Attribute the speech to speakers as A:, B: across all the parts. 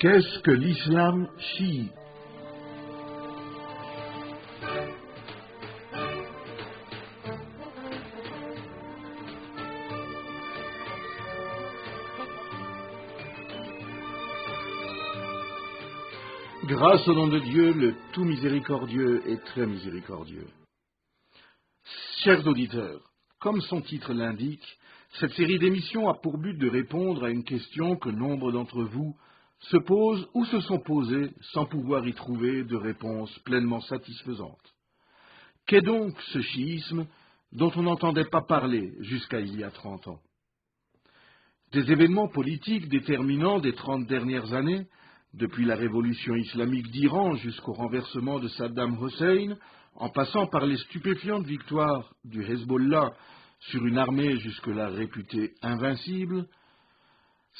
A: Qu'est-ce que l'islam chiite? Grâce au nom de Dieu, le tout miséricordieux et très miséricordieux. Chers auditeurs, comme son titre l'indique, cette série d'émissions a pour but de répondre à une question que nombre d'entre vous se posent ou se sont posées sans pouvoir y trouver de réponse pleinement satisfaisante. Qu'est donc ce chiisme dont on n'entendait pas parler jusqu'à il y a 30 ans? Des événements politiques déterminants des 30 dernières années, depuis la révolution islamique d'Iran jusqu'au renversement de Saddam Hussein, en passant par les stupéfiantes victoires du Hezbollah sur une armée jusque-là réputée invincible,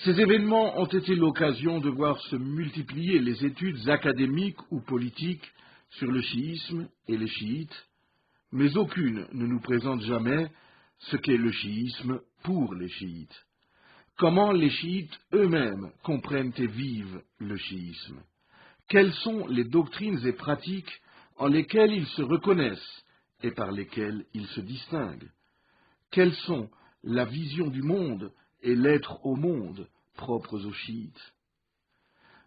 A: ces événements ont été l'occasion de voir se multiplier les études académiques ou politiques sur le chiisme et les chiites, mais aucune ne nous présente jamais ce qu'est le chiisme pour les chiites. Comment les chiites eux-mêmes comprennent et vivent le chiisme? Quelles sont les doctrines et pratiques en lesquelles ils se reconnaissent et par lesquelles ils se distinguent? Quelles sont la vision du monde et l'être au monde propres aux chiites?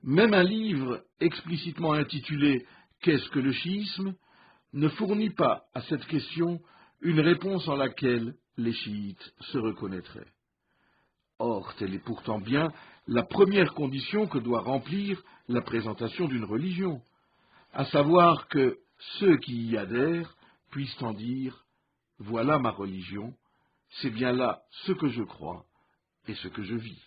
A: Même un livre explicitement intitulé « Qu'est-ce que le chiisme ?» ne fournit pas à cette question une réponse en laquelle les chiites se reconnaîtraient. Or, telle est pourtant bien la première condition que doit remplir la présentation d'une religion, à savoir que ceux qui y adhèrent puissent en dire « Voilà ma religion, c'est bien là ce que je crois et ce que je vis ».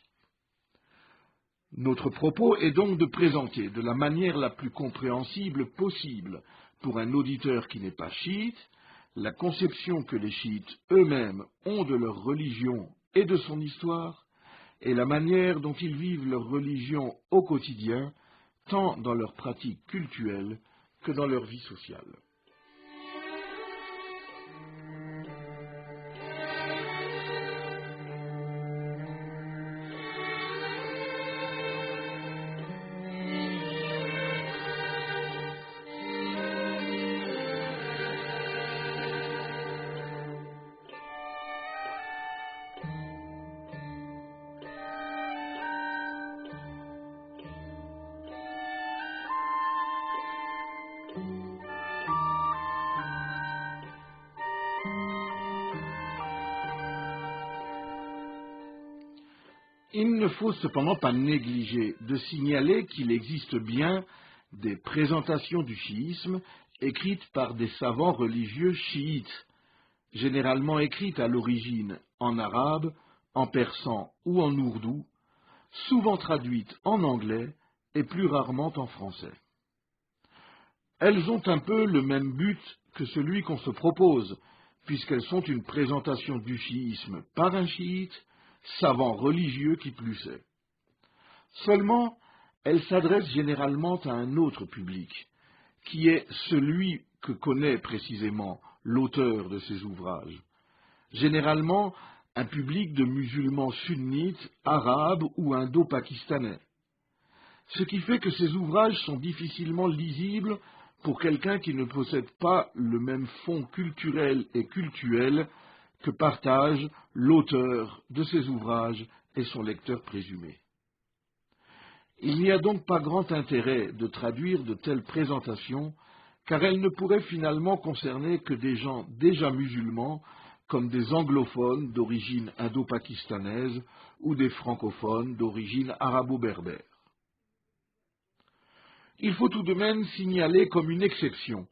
A: Notre propos est donc de présenter de la manière la plus compréhensible possible pour un auditeur qui n'est pas chiite, la conception que les chiites eux-mêmes ont de leur religion et de son histoire, et la manière dont ils vivent leur religion au quotidien, tant dans leur pratique cultuelle que dans leur vie sociale. Il ne faut cependant pas négliger de signaler qu'il existe bien des présentations du chiisme écrites par des savants religieux chiites, généralement écrites à l'origine en arabe, en persan ou en ourdou, souvent traduites en anglais et plus rarement en français. Elles ont un peu le même but que celui qu'on se propose, puisqu'elles sont une présentation du chiisme par un chiite, savant religieux qui plus est. Seulement, elles s'adressent généralement à un autre public, qui est celui que connaît précisément l'auteur de ces ouvrages. Généralement, un public de musulmans sunnites, arabes ou indo-pakistanais. Ce qui fait que ces ouvrages sont difficilement lisibles pour quelqu'un qui ne possède pas le même fond culturel et cultuel que partage l'auteur de ces ouvrages et son lecteur présumé. Il n'y a donc pas grand intérêt de traduire de telles présentations, car elles ne pourraient finalement concerner que des gens déjà musulmans, comme des anglophones d'origine indo-pakistanaise ou des francophones d'origine arabo-berbère. Il faut tout de même signaler comme une exception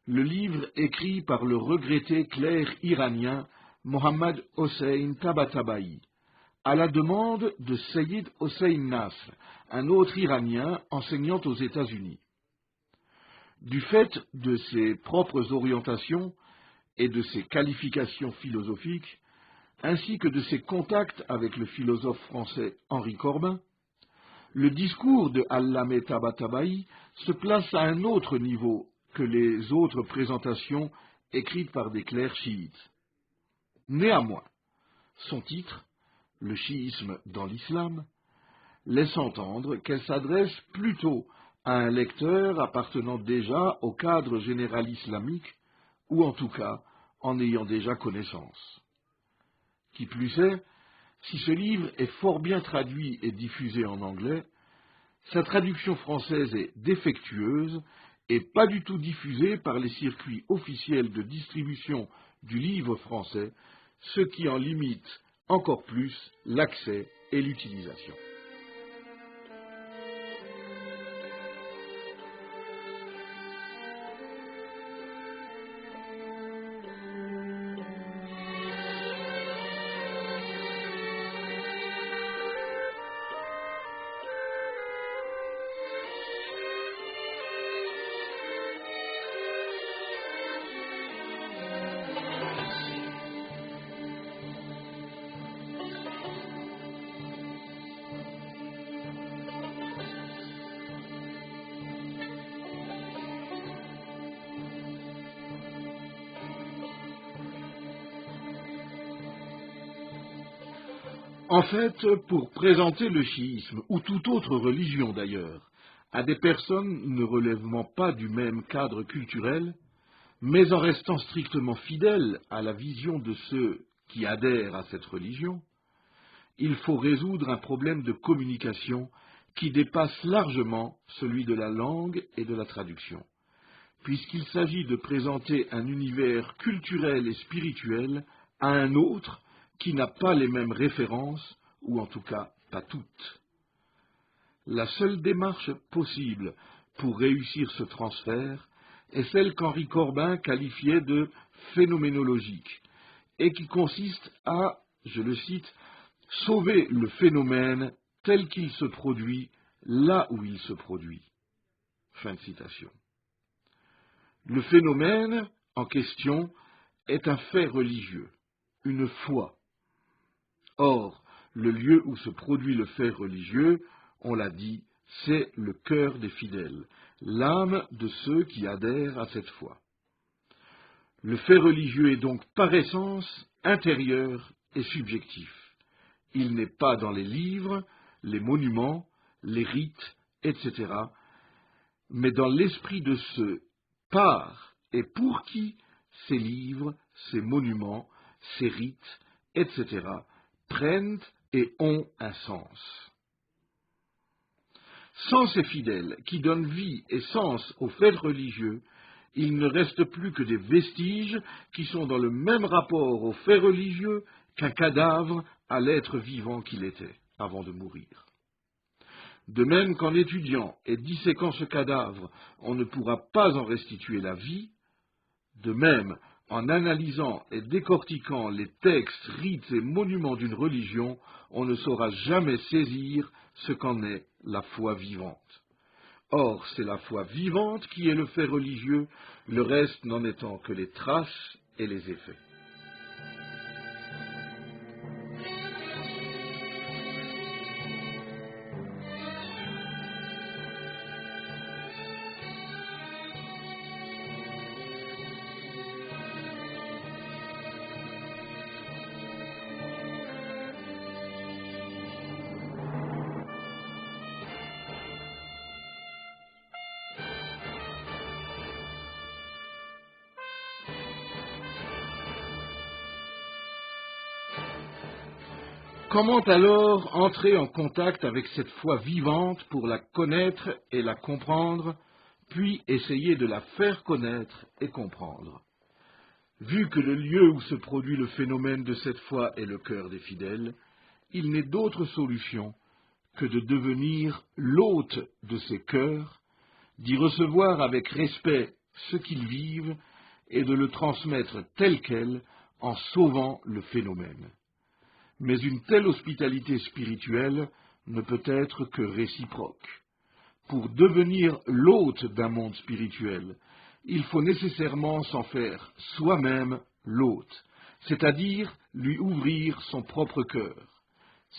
A: le livre écrit par le regretté clerc iranien Mohammad Hossein Tabatabai, à la demande de Seyyid Hossein Nasr, un autre Iranien enseignant aux États-Unis. Du fait de ses propres orientations et de ses qualifications philosophiques, ainsi que de ses contacts avec le philosophe français Henri Corbin, le discours de Allameh Tabatabai se place à un autre niveau que les autres présentations écrites par des clercs chiites. Néanmoins, son titre, « Le chiisme dans l'islam », laisse entendre qu'elle s'adresse plutôt à un lecteur appartenant déjà au cadre général islamique, ou en tout cas en ayant déjà connaissance. Qui plus est, si ce livre est fort bien traduit et diffusé en anglais, sa traduction française est défectueuse et pas du tout diffusée par les circuits officiels de distribution du livre français, ce qui en limite encore plus l'accès et l'utilisation. En fait, pour présenter le chiisme, ou toute autre religion d'ailleurs, à des personnes ne relèvement pas du même cadre culturel, mais en restant strictement fidèles à la vision de ceux qui adhèrent à cette religion, il faut résoudre un problème de communication qui dépasse largement celui de la langue et de la traduction, puisqu'il s'agit de présenter un univers culturel et spirituel à un autre qui n'a pas les mêmes références, ou en tout cas pas toutes. La seule démarche possible pour réussir ce transfert est celle qu'Henri Corbin qualifiait de phénoménologique, et qui consiste à, je le cite, sauver le phénomène tel qu'il se produit là où il se produit. Fin de citation. Le phénomène en question est un fait religieux, une foi. Or, le lieu où se produit le fait religieux, on l'a dit, c'est le cœur des fidèles, l'âme de ceux qui adhèrent à cette foi. Le fait religieux est donc par essence intérieur et subjectif. Il n'est pas dans les livres, les monuments, les rites, etc., mais dans l'esprit de ceux par et pour qui ces livres, ces monuments, ces rites, etc., prennent et ont un sens. Sans ces fidèles qui donnent vie et sens aux faits religieux, il ne reste plus que des vestiges qui sont dans le même rapport aux faits religieux qu'un cadavre à l'être vivant qu'il était avant de mourir. De même qu'en étudiant et disséquant ce cadavre, on ne pourra pas en restituer la vie, de même, en analysant et décortiquant les textes, rites et monuments d'une religion, on ne saura jamais saisir ce qu'en est la foi vivante. Or, c'est la foi vivante qui est le fait religieux, le reste n'en étant que les traces et les effets. Comment alors entrer en contact avec cette foi vivante pour la connaître et la comprendre, puis essayer de la faire connaître et comprendre? Vu que le lieu où se produit le phénomène de cette foi est le cœur des fidèles, il n'est d'autre solution que de devenir l'hôte de ces cœurs, d'y recevoir avec respect ce qu'ils vivent et de le transmettre tel quel en sauvant le phénomène. Mais une telle hospitalité spirituelle ne peut être que réciproque. Pour devenir l'hôte d'un monde spirituel, il faut nécessairement s'en faire soi-même l'hôte, c'est-à-dire lui ouvrir son propre cœur.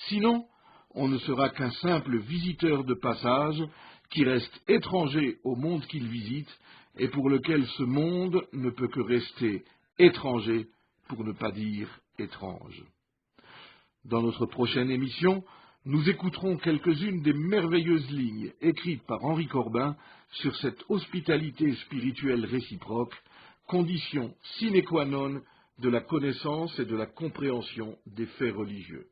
A: Sinon, on ne sera qu'un simple visiteur de passage qui reste étranger au monde qu'il visite et pour lequel ce monde ne peut que rester étranger, pour ne pas dire étrange. Dans notre prochaine émission, nous écouterons quelques-unes des merveilleuses lignes écrites par Henri Corbin sur cette hospitalité spirituelle réciproque, condition sine qua non de la connaissance et de la compréhension des faits religieux.